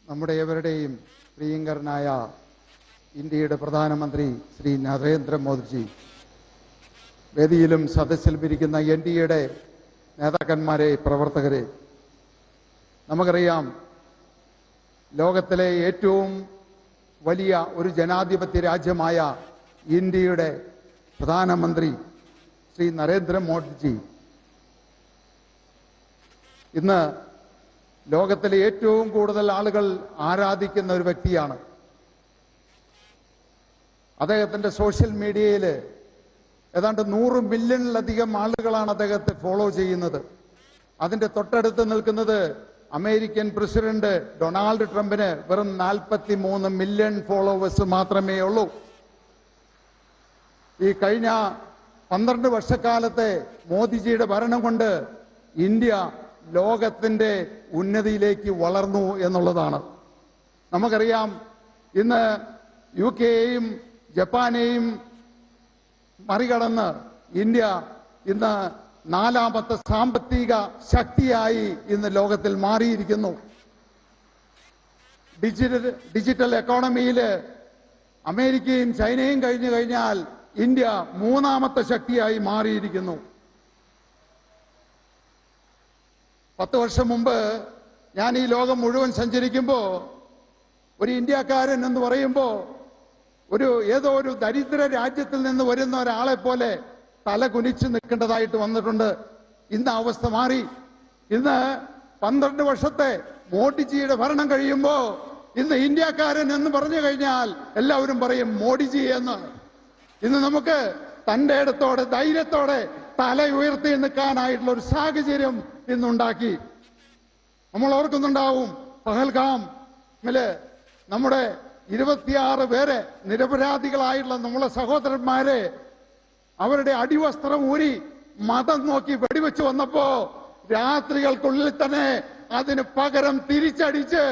നമ്മുടെ ഏവരുടെയും പ്രിയങ്കരനായ ഇന്ത്യയുടെ പ്രധാനമന്ത്രി ശ്രീ നരേന്ദ്രമോദിജി, വേദിയിലും സദസ്സിലും ഇരിക്കുന്ന എൻഡിഎയുടെ നേതാക്കന്മാരെ, പ്രവർത്തകരെ, നമുക്കറിയാം ലോകത്തിലെ ഏറ്റവും വലിയ ഒരു ജനാധിപത്യ രാജ്യമായ ഇന്ത്യയുടെ പ്രധാനമന്ത്രി ശ്രീ നരേന്ദ്രമോദിജി ഇന്ന് ലോകത്തിലെ ഏറ്റവും കൂടുതൽ ആളുകൾ ആരാധിക്കുന്ന ഒരു വ്യക്തിയാണ്. അദ്ദേഹത്തിന്റെ സോഷ്യൽ മീഡിയയിൽ ഏതാണ്ട് 100 മില്യണിലധികം ആളുകളാണ് അദ്ദേഹത്തെ ഫോളോ ചെയ്യുന്നത്. അതിന്റെ തൊട്ടടുത്ത് നിൽക്കുന്നത് അമേരിക്കൻ പ്രസിഡന്റ് ഡൊണാൾഡ് ട്രംപിന് വെറും 43 മില്യൺ ഫോളോവേഴ്സ് മാത്രമേ ഉള്ളൂ. ഈ കഴിഞ്ഞ 12 വർഷക്കാലത്തെ മോദിജിയുടെ ഭരണം കൊണ്ട് ഇന്ത്യ ലോകത്തിന്റെ ഉന്നതിയിലേക്ക് വളർന്നു എന്നുള്ളതാണ്. നമുക്കറിയാം ഇന്ന് UK-യെയും ജപ്പാനെയും മറികടന്ന് ഇന്ത്യ ഇന്ന് 4ാമത്തെ സാമ്പത്തിക ശക്തിയായി ഇന്ന് ലോകത്തിൽ മാറിയിരിക്കുന്നു. ഡിജിറ്റൽ എക്കോണമിയിൽ അമേരിക്കയും ചൈനയും കഴിഞ്ഞു കഴിഞ്ഞാൽ ഇന്ത്യ 3ാമത്തെ ശക്തിയായി മാറിയിരിക്കുന്നു. 10 വർഷം മുമ്പ് ഞാൻ ഈ ലോകം മുഴുവൻ സഞ്ചരിക്കുമ്പോൾ ഒരു ഇന്ത്യക്കാരൻ എന്ന് പറയുമ്പോൾ ഏതോ ഒരു ദരിദ്ര രാജ്യത്തിൽ നിന്ന് വരുന്ന ഒരാളെ പോലെ തല കുനിച്ച് നിൽക്കേണ്ടതായിട്ട് വന്നിട്ടുണ്ട്. ഇന്ന് അവസ്ഥ മാറി. ഇന്ന് 12 വർഷത്തെ മോഡിജിയുടെ ഭരണം കഴിയുമ്പോൾ ഇന്ന് ഇന്ത്യക്കാരൻ എന്ന് പറഞ്ഞു കഴിഞ്ഞാൽ എല്ലാവരും പറയും മോഡിജി എന്ന്. ഇന്ന് നമുക്ക് തന്റെ ഇടത്തോടെ ധൈര്യത്തോടെ തല ഉയർത്തി നിൽക്കാനായിട്ടുള്ള ഒരു സാഹചര്യം ഇന്നുണ്ടാക്കി. നമ്മൾ ഓർക്കുന്നുണ്ടാവും, പഹൽഗാമില് നമ്മുടെ 26 പേരെ നിരപരാധികളായിട്ടുള്ള നമ്മളെ സഹോദരന്മാരെ അവരുടെ അടിവസ്ത്രം ഊരി മതം നോക്കി വെടിവെച്ച് വന്നപ്പോ രാത്രികൾക്കുള്ളിൽ തന്നെ അതിന് പകരം തിരിച്ചടിച്ച്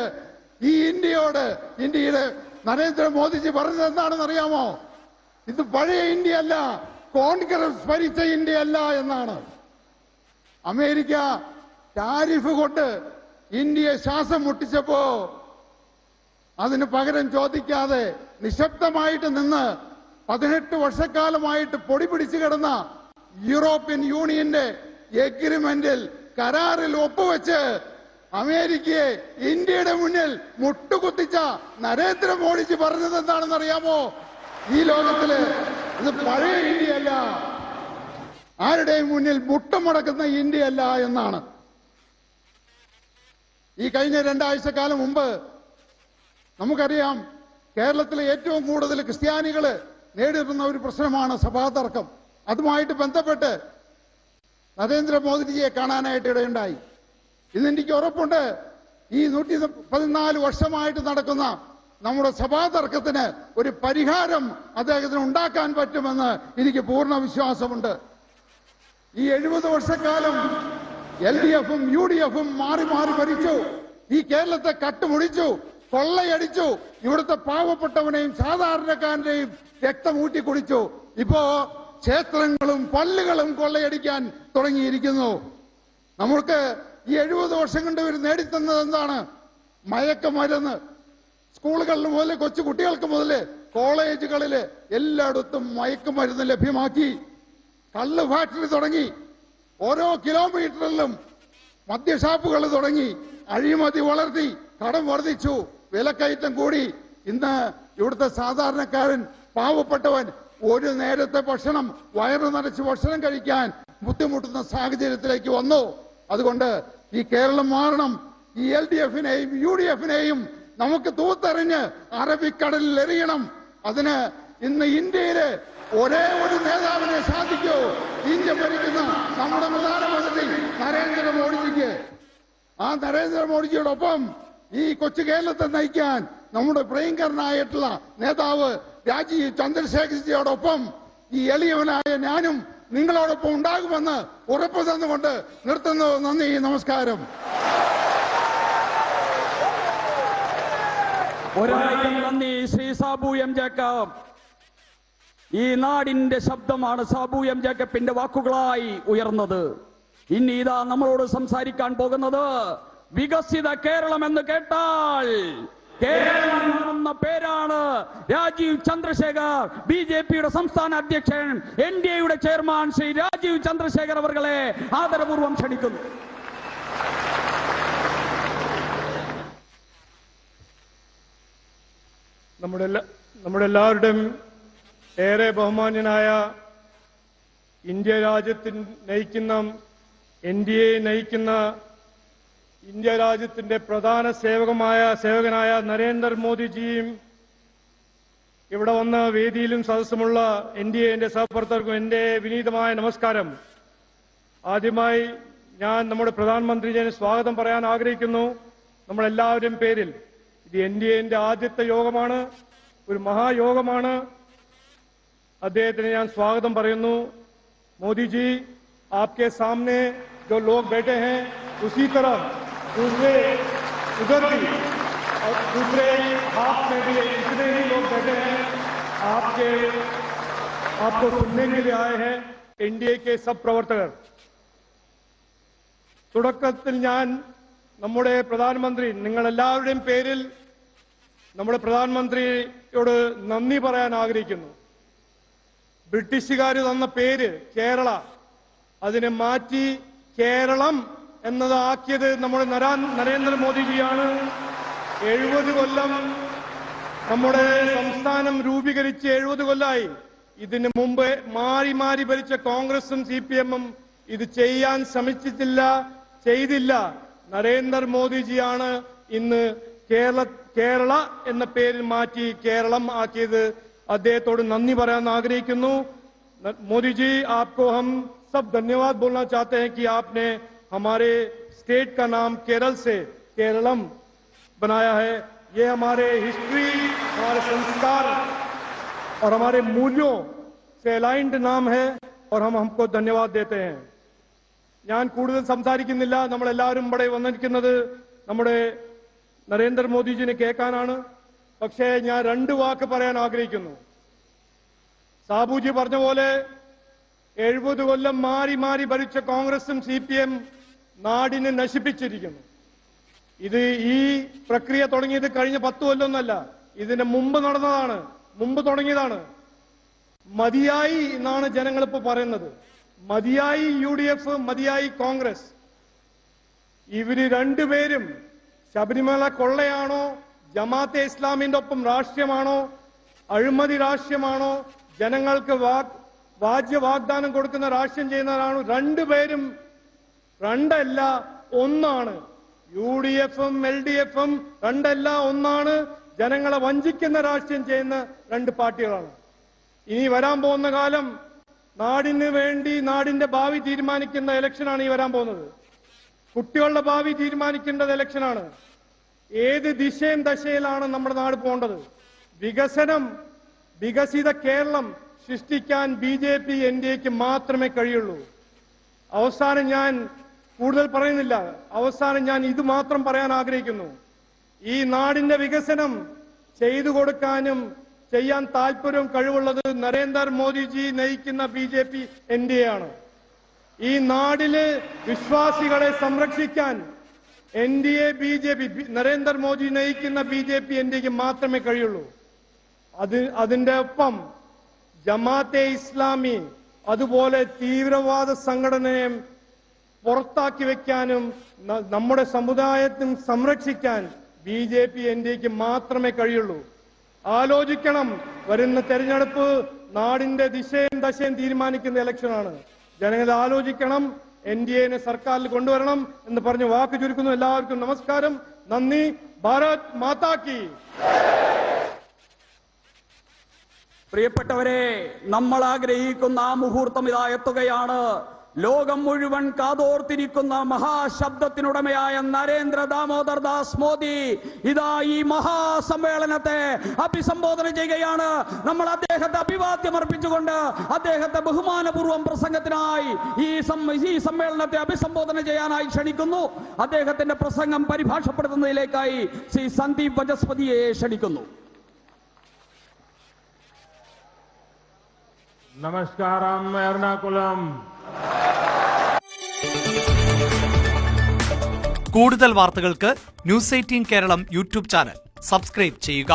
ഈ ഇന്ത്യയുടെ നരേന്ദ്രമോദിജി പറഞ്ഞത് എന്താണെന്ന് അറിയാമോ? ഇത് പഴയ ഇന്ത്യ അല്ല, കോൺഗ്രസ് ഭരിച്ച ഇന്ത്യ അല്ല എന്നാണ്. അമേരിക്ക ടാരിഫ് കൊണ്ട് ഇന്ത്യയെ ശ്വാസം മുട്ടിച്ചപ്പോ അതിന് പകരം ചോദിക്കാതെ നിശബ്ദമായിട്ട് നിന്ന് 18 വർഷക്കാലമായിട്ട് പൊടി പിടിച്ചു കിടന്ന യൂറോപ്യൻ യൂണിയന്റെ എഗ്രിമെന്റിൽ കരാറിൽ ഒപ്പുവെച്ച് അമേരിക്കയെ ഇന്ത്യയുടെ മുന്നിൽ മുട്ടുകുത്തിച്ച നരേന്ദ്രമോദിജി പറഞ്ഞത് എന്താണെന്ന് അറിയാമോ? ഈ ലോകത്തില് ഇത് പഴയ ഇന്ത്യയല്ല, ആരുടെയും മുന്നിൽ മുട്ടുമടക്കുന്ന ഇന്ത്യയല്ല എന്നാണ്. ഈ കഴിഞ്ഞ 2 ആഴ്ചക്കാലം മുമ്പ് നമുക്കറിയാം കേരളത്തിലെ ഏറ്റവും കൂടുതൽ ക്രിസ്ത്യാനികള് നേരിടുന്ന ഒരു പ്രശ്നമാണ് സഭാതർക്കം. അതുമായിട്ട് ബന്ധപ്പെട്ട് നരേന്ദ്രമോദിജിയെ കാണാനായിട്ട് ഇടയുണ്ടായി. ഇതെനിക്ക് ഉറപ്പുണ്ട്, ഈ 114 വർഷമായിട്ട് നടക്കുന്ന നമ്മുടെ സഭാതർക്കത്തിന് ഒരു പരിഹാരം അദ്ദേഹത്തിന് ഉണ്ടാക്കാൻ പറ്റുമെന്ന് എനിക്ക് പൂർണ്ണ വിശ്വാസമുണ്ട്. ഈ 70 വർഷക്കാലം LDFും UDFും മാറി മാറി ഭരിച്ചു. ഈ കേരളത്തെ കട്ടുമുടിച്ചു, കൊള്ളയടിച്ചു. ഇവിടുത്തെ പാവപ്പെട്ടവനെയും സാധാരണക്കാരനെയും രക്തമൂറ്റി കുടിച്ചു. ഇപ്പോ ക്ഷേത്രങ്ങളും പള്ളികളും കൊള്ളയടിക്കാൻ തുടങ്ങിയിരിക്കുന്നു. നമ്മൾക്ക് ഈ 70 വർഷം കൊണ്ട് ഇവർ നേടിത്തന്നത് എന്താണ്? മയക്കുമരുന്ന്. സ്കൂളുകളിൽ മുതൽ കൊച്ചു കുട്ടികൾക്ക് മുതൽ കോളേജുകളിൽ എല്ലായിടത്തും മയക്കുമരുന്ന് ലഭ്യമാക്കി. കള്ള് ഫാക്ടറി തുടങ്ങി. ഓരോ കിലോമീറ്ററിലും മദ്യഷാപ്പുകൾ തുടങ്ങി. അഴിമതി വളർത്തി, കടം വർദ്ധിച്ചു, വിലക്കയറ്റം കൂടി. ഇന്ന് ഇവിടുത്തെ സാധാരണക്കാരൻ, പാവപ്പെട്ടവൻ ഒരു നേരത്തെ ഭക്ഷണം വയറു നിറച്ച് ഭക്ഷണം കഴിക്കാൻ ബുദ്ധിമുട്ടുന്ന സാഹചര്യത്തിലേക്ക് വന്നു. അതുകൊണ്ട് ഈ കേരളം മാറണം. ഈ LDFനെയും UDFനെയും നമുക്ക് തൂത്തെറിഞ്ഞ് അറബിക്കടലിൽ എറിയണം. അതിന് ഇന്ന് ഇന്ത്യയിലെ ഒരേ ഒരു നേതാവിനെ സാധിക്കൂ. ഇന്ത്യ ഭരിക്കുന്ന നമ്മുടെ പ്രധാനമന്ത്രി നരേന്ദ്രമോദിജിക്ക്. ആ നരേന്ദ്രമോദിജിയോടൊപ്പം ഈ കൊച്ചു കേരളത്തെ നയിക്കാൻ നമ്മുടെ പ്രിയങ്കരനായിട്ടുള്ള നേതാവ് രാജീവ് ചന്ദ്രശേഖർജിയോടൊപ്പം ഈ എളിയവനായ ഞാനും നിങ്ങളോടൊപ്പം ഉണ്ടാകുമെന്ന് ഉറപ്പു തന്നുകൊണ്ട് നിർത്തുന്നു. നന്ദി, നമസ്കാരം. ഒരായിരം നന്ദി ശ്രീ സാബു എം ജേക്കബ്. ഈ നാടിന്റെ ശബ്ദമാണ് സാബു എം ജേക്കബിന്റെ വാക്കുകളായി ഉയർന്നത്. ഇനി ഇതാ നമ്മളോട് സംസാരിക്കാൻ പോകുന്നത് വികസിത കേരളം എന്ന് കേട്ടാൽ കേരളം എന്ന പേരാണ് രാജീവ് ചന്ദ്രശേഖർ, ബിജെപിയുടെ സംസ്ഥാന അധ്യക്ഷൻ, NDAയുടെ ചെയർമാൻ ശ്രീ രാജീവ് ചന്ദ്രശേഖർ അവർകളെ ആദരപൂർവ്വം ക്ഷണിക്കുന്നു. നമ്മുടെ എല്ലാവരുടെയും ഏറെ ബഹുമാന്യനായ ഇന്ത്യ രാജ്യത്തിന് നയിക്കുന്ന NDA നയിക്കുന്ന ഇന്ത്യ രാജ്യത്തിന്റെ പ്രധാന സേവകനായ നരേന്ദ്രമോദിജിയും ഇവിടെ വന്ന വേദിയിലും സദസ്സുമുള്ള NDAന്റെ സഹപ്രവർത്തകർക്കും എന്റെ വിനീതമായ നമസ്കാരം. ആദ്യമായി ഞാൻ നമ്മുടെ പ്രധാനമന്ത്രിയെ സ്വാഗതം പറയാൻ ആഗ്രഹിക്കുന്നു. നമ്മളെല്ലാവരുടെയും പേരിൽ ഇത് NDAന്റെ ആദ്യത്തെ യോഗമാണ്, ഒരു മഹായോഗമാണ്. അദ്ദേഹത്തിന് ഞാൻ സ്വാഗതം പറയുന്നു. മോദിജി, आपके सामने जो लोग बैठे हैं उसी तरह दूसरे उधर भी और दूसरे हाथ में भी इतने ही लोग बैठे हैं आपको सुनने के लिए आए हैं NDA के सब प्रवर्तक. തുടക്കത്തിൽ ഞാൻ നമ്മുടെ പ്രധാനമന്ത്രി നിങ്ങളെല്ലാവരുടെയും പേരിൽ നമ്മുടെ പ്രധാനമന്ത്രിയോട് നന്ദി പറയാൻ ആഗ്രഹിക്കുന്നു. ബ്രിട്ടീഷുകാർ തന്ന പേര് കേരള, അതിനെ മാറ്റി കേരളം എന്നത് ആക്കിയത് നമ്മുടെ നരേന്ദ്രമോദിജിയാണ്. 70 കൊല്ലം നമ്മുടെ സംസ്ഥാനം രൂപീകരിച്ച് 70 കൊല്ലമായി. ഇതിനു മുമ്പ് മാറി മാറി ഭരിച്ച കോൺഗ്രസും CPM-ഉം ഇത് ചെയ്യാൻ ശ്രമിച്ചിട്ടില്ല, ചെയ്തില്ല. നരേന്ദ്രമോദിജിയാണ് ഇന്ന് കേരള എന്ന പേരിൽ മാറ്റി കേരളം ആക്കിയത്. അദ്ദേഹത്തോട് നന്ദി പറയാൻ ആഗ്രഹിക്കുന്നു. മോദിജി, आपको हम सब धन्यवाद बोलना चाहते हैं कि आपने हमारे स्टेट का नाम केरल से केरलम बनाया है. ये हमारे हिस्ट्री, हमारे संस्कार और हमारे मूल्यों से अलाइंड नाम है और हम हमको धन्यवाद देते हैं. ഞാൻ കൂടുതൽ സംസാരിക്കുന്നില്ല. നമ്മളെല്ലാവരും ഇവിടെ വന്നിരിക്കുന്നത് നമ്മുടെ നരേന്ദ്രമോദിജിനെ കേൾക്കാനാണ്. പക്ഷേ ഞാൻ 2 വാക്ക് പറയാൻ ആഗ്രഹിക്കുന്നു. സാബുജി പറഞ്ഞ പോലെ 70 കൊല്ലം മാറി മാറി ഭരിച്ച കോൺഗ്രസും CPM നാടിനെ നശിപ്പിച്ചിരിക്കുന്നു. ഇത് ഈ പ്രക്രിയ തുടങ്ങിയത് കഴിഞ്ഞ 10 കൊല്ലമൊന്നല്ല, ഇതിന് മുമ്പ് നടന്നതാണ്, മുമ്പ് തുടങ്ങിയതാണ്. മതിയായി എന്നാണ് ജനങ്ങളിപ്പോ പറയുന്നത്. മതിയായി UDF, മതിയായി കോൺഗ്രസ്. ഇവര് രണ്ടുപേരും ശബരിമല കൊള്ളയാണോ, ജമാഅത്തെ ഇസ്ലാമിന്റെ ഒപ്പം രാഷ്ട്രീയമാണോ, അഴിമതി രാഷ്ട്രീയമാണോ, ജനങ്ങൾക്ക് വാജ്യ വാഗ്ദാനം കൊടുക്കുന്ന രാഷ്ട്രീയം ചെയ്യുന്നവരാണ്? രണ്ടുപേരും രണ്ടല്ല ഒന്നാണ്. UDF-ഉം LDF-ഉം രണ്ടല്ല ഒന്നാണ്. ജനങ്ങളെ വഞ്ചിക്കുന്ന രാഷ്ട്രീയം ചെയ്യുന്ന 2 പാർട്ടികളാണ്. ഇനി വരാൻ പോകുന്ന കാലം നാടിന് വേണ്ടി നാടിന്റെ ഭാവി തീരുമാനിക്കുന്ന ഇലക്ഷനാണ് ഈ വരാൻ പോകുന്നത്. കുട്ടികളുടെ ഭാവി തീരുമാനിക്കേണ്ടത് ഇലക്ഷനാണ്. ഏത് ദശയിലാണ് നമ്മുടെ നാട് പോകേണ്ടത്? വികസനം, വികസിത കേരളം സൃഷ്ടിക്കാൻ BJP NDAക്ക് മാത്രമേ കഴിയുള്ളൂ. അവസാനം ഞാൻ കൂടുതൽ പറയുന്നില്ല. അവസാനം ഞാൻ ഇത് മാത്രം പറയാൻ ആഗ്രഹിക്കുന്നു. ഈ നാടിന്റെ വികസനം ചെയ്തു കൊടുക്കാനും ചെയ്യാൻ താല്പര്യവും കഴിവുള്ളത് നരേന്ദ്രമോദിജി നയിക്കുന്ന BJP NDA ആണ്. ഈ നാടിലെ വിശ്വാസികളെ സംരക്ഷിക്കാൻ NDA BJP നരേന്ദ്രമോദി നയിക്കുന്ന BJP NDAക്ക് മാത്രമേ കഴിയുള്ളൂ. അതിന്റെ ഒപ്പം ജമാഅത്തെ ഇസ്ലാമി അതുപോലെ തീവ്രവാദ സംഘടനയെ പുറത്താക്കി വെക്കാനും നമ്മുടെ സമുദായത്തെ സംരക്ഷിക്കാൻ BJP NDAക്ക് മാത്രമേ കഴിയുള്ളൂ. ആലോചിക്കണം. വരുന്ന തെരഞ്ഞെടുപ്പ് നാടിന്റെ ദിശയും ദശയും തീരുമാനിക്കുന്ന ഇലക്ഷനാണ്. ജനങ്ങൾ ആലോചിക്കണം. NDAനെ സർക്കാരിൽ കൊണ്ടുവരണം എന്ന് പറഞ്ഞ് വാക്ക് ചുരുക്കുന്നു. എല്ലാവർക്കും നമസ്കാരം, നന്ദി. ഭാരത് മാതാ കി. പ്രിയപ്പെട്ടവരെ, നമ്മൾ ആഗ്രഹിക്കുന്ന ആ മുഹൂർത്തം ഇതാ എത്തുകയാണ്. ലോകം മുഴുവൻ കാതോർത്തിരിക്കുന്ന മഹാശബ്ദത്തിനുടമയായ നരേന്ദ്ര ദാമോദർ ദാസ് മോദി ഇതാ ഈ മഹാസമ്മേളനത്തെ അഭിസംബോധന ചെയ്യുകയാണ്. നമ്മൾ അദ്ദേഹത്തെ അഭിവാദ്യം അർപ്പിച്ചുകൊണ്ട് അദ്ദേഹത്തെ ബഹുമാനപൂർവ്വം പ്രസംഗത്തിനായി ഈ സമ്മേളനത്തെ അഭിസംബോധന ചെയ്യാനായി ക്ഷണിക്കുന്നു. അദ്ദേഹത്തിന്റെ പ്രസംഗം പരിഭാഷപ്പെടുത്തുന്നതിലേക്കായി ശ്രീ സന്ദീപ് വചസ്പതിയെ ക്ഷണിക്കുന്നു. Namaskaram, Ernakulam. കൂടുതൽ വാർത്തകൾക്ക് news 18 Keralam YouTube channel subscribe ചെയ്യുക.